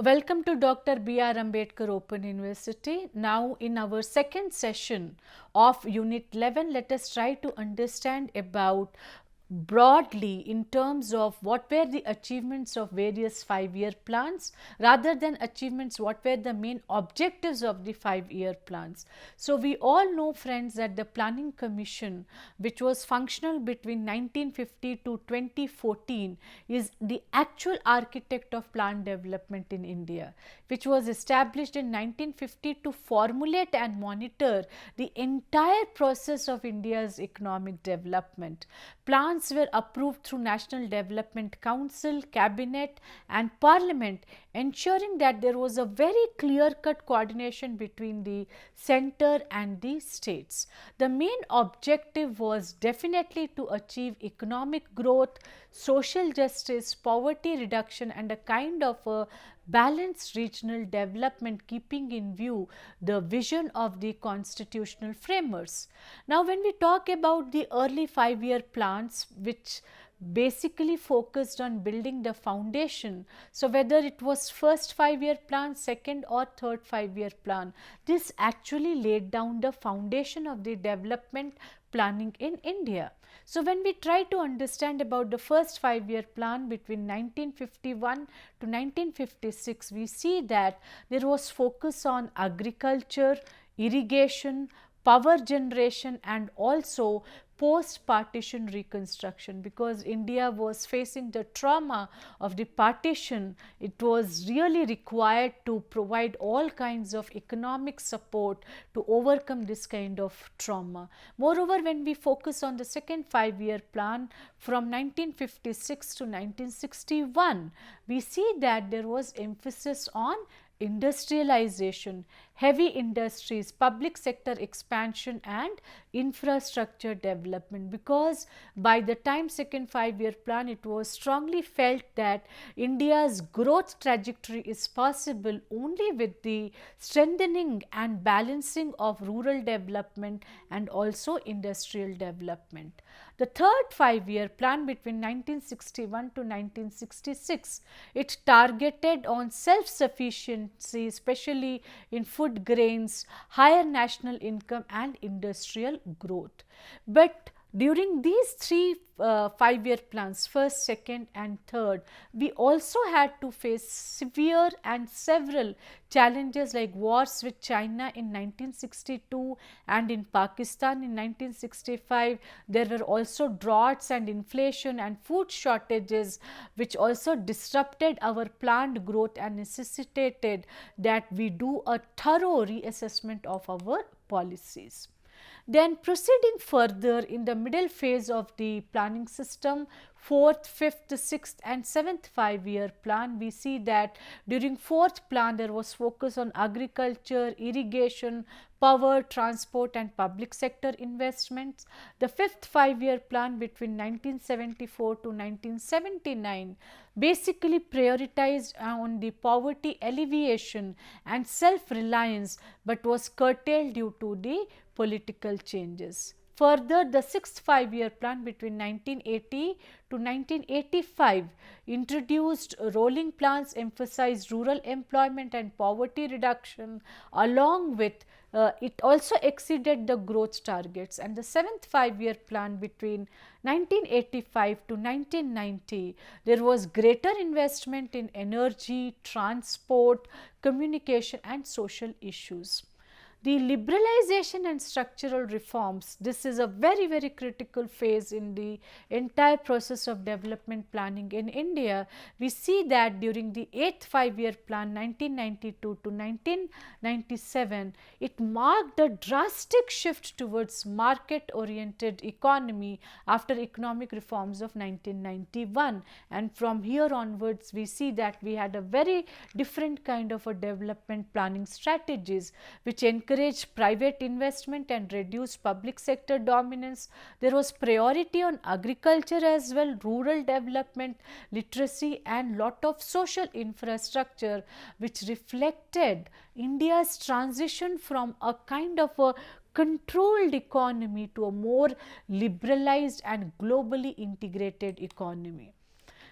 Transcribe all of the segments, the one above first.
Welcome to Dr. B.R. Ambedkar Open University. Now in our second session of Unit 11, let us try to understand about broadly in terms of what were the achievements of various 5-year plans rather than achievements, what were the main objectives of the 5-year plans. So we all know, friends, that the Planning Commission, which was functional between 1950 to 2014, is the actual architect of plan development in India, which was established in 1950 to formulate and monitor the entire process of India's economic development. Plans were approved through National Development Council, Cabinet and Parliament, ensuring that there was a very clear-cut coordination between the centre and the states. The main objective was definitely to achieve economic growth, social justice, poverty reduction and a kind of a balanced regional development, keeping in view the vision of the constitutional framers. Now, when we talk about the early 5-year plans, which basically focused on building the foundation, so whether it was first 5-year plan, second or third 5-year plan, this actually laid down the foundation of the development planning in India. So when we try to understand about the first 5-year plan between 1951 to 1956, we see that there was focus on agriculture, irrigation, power generation and also post-partition reconstruction. Because India was facing the trauma of the partition, it was really required to provide all kinds of economic support to overcome this kind of trauma. Moreover, when we focus on the second 5-year plan from 1956 to 1961, we see that there was emphasis on industrialization, heavy industries, public sector expansion and infrastructure development, because by the time second 5-year plan, it was strongly felt that India's growth trajectory is possible only with the strengthening and balancing of rural development and also industrial development. The third 5-year plan between 1961 to 1966, it targeted on self-sufficiency, especially in food grains, higher national income and industrial growth. But during these three 5-year plans, first, second and third, we also had to face severe and several challenges like wars with China in 1962 and in Pakistan in 1965. There were also droughts and inflation and food shortages, which also disrupted our planned growth and necessitated that we do a thorough reassessment of our policies. Then proceeding further in the middle phase of the planning system, fourth, fifth, sixth and seventh 5-year plan, we see that during fourth plan there was focus on agriculture, irrigation, power, transport and public sector investments. The fifth 5-year plan between 1974 to 1979 basically prioritized on the poverty alleviation and self-reliance, but was curtailed due to the political changes. Further, the sixth 5-year plan between 1980 to 1985 introduced rolling plans, emphasized rural employment and poverty reduction, along with it also exceeded the growth targets. And the seventh 5-year plan between 1985 to 1990, there was greater investment in energy, transport, communication and social issues. The liberalization and structural reforms, this is a very critical phase in the entire process of development planning in India. We see that during the 8th 5-year plan 1992 to 1997, it marked a drastic shift towards market oriented economy after economic reforms of 1991, and from here onwards we see that we had a very different kind of a development planning strategies which encouraged private investment and reduced public sector dominance. There was priority on agriculture as well, rural development, literacy and lot of social infrastructure, which reflected India's transition from a kind of a controlled economy to a more liberalized and globally integrated economy.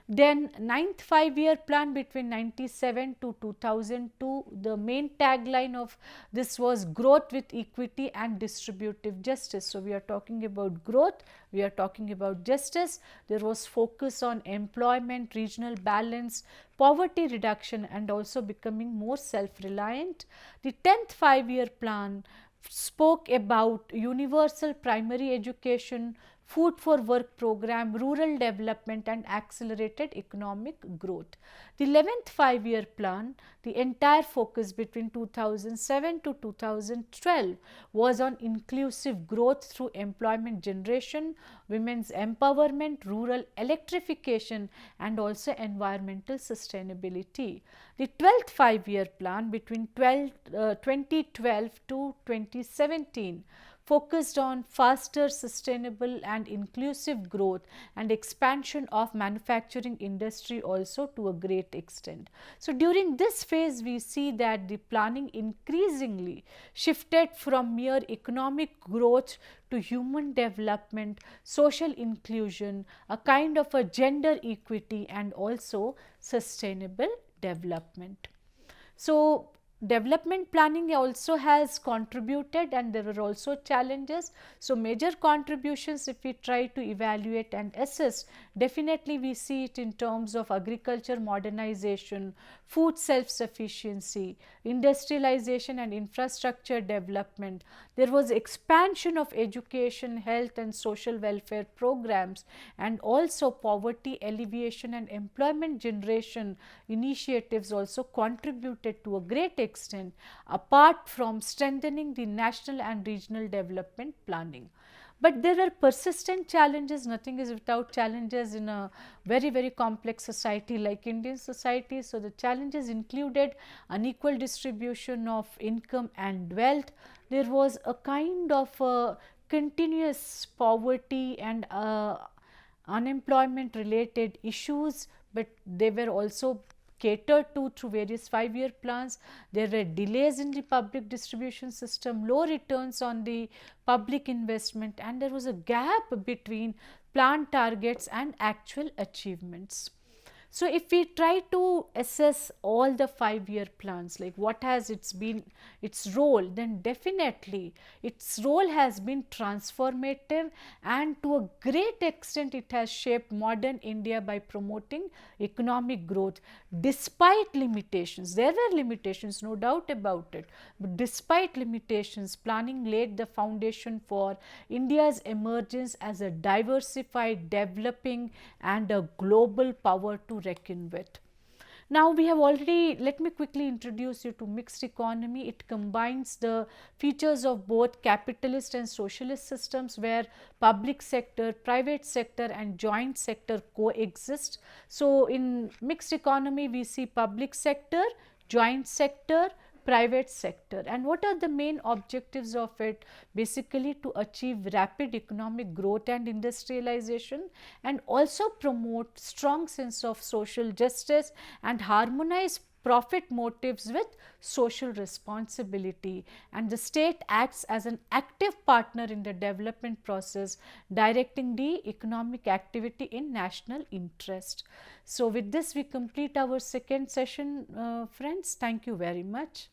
Then ninth 5-year plan between 97 to 2002, the main tagline of this was growth with equity and distributive justice. So, we are talking about growth, we are talking about justice. There was focus on employment, regional balance, poverty reduction, and also becoming more self-reliant. The 10th 5-year plan spoke about universal primary education, food for work program, rural development, and accelerated economic growth. The 11th 5-year plan, the entire focus between 2007 to 2012 was on inclusive growth through employment generation, women's empowerment, rural electrification, and also environmental sustainability. The 12th 5-year plan between 2012 to 2017 focused on faster, sustainable and inclusive growth and expansion of manufacturing industry also to a great extent. So, during this phase we see that the planning increasingly shifted from mere economic growth to human development, social inclusion, a kind of a gender equity and also sustainable development. So, development planning also has contributed and there were also challenges. So, major contributions if we try to evaluate and assess, definitely we see it in terms of agriculture modernization, food self-sufficiency, industrialization and infrastructure development. There was expansion of education, health and social welfare programs, and also poverty alleviation and employment generation initiatives also contributed to a great extent, apart from strengthening the national and regional development planning. But there were persistent challenges. Nothing is without challenges in a very complex society like Indian society. So, the challenges included unequal distribution of income and wealth. There was a kind of a continuous poverty and unemployment related issues, but they were also catered to through various 5-year plans. There were delays in the public distribution system, low returns on the public investment, and there was a gap between planned targets and actual achievements. So, if we try to assess all the 5-year plans, like what has its role, then definitely its role has been transformative, and to a great extent it has shaped modern India by promoting economic growth despite limitations. There were limitations, no doubt about it, but despite limitations, planning laid the foundation for India's emergence as a diversified, developing and a global power to reckon with. Now, we have already, let me quickly introduce you to mixed economy. It combines the features of both capitalist and socialist systems where public sector, private sector and joint sector coexist. So, in mixed economy we see public sector, joint sector, private sector. And what are the main objectives of it? Basically to achieve rapid economic growth and industrialization, and also promote strong sense of social justice and harmonize profit motives with social responsibility. And the state acts as an active partner in the development process, directing the economic activity in national interest. So, with this we complete our second session, friends. Thank you very much.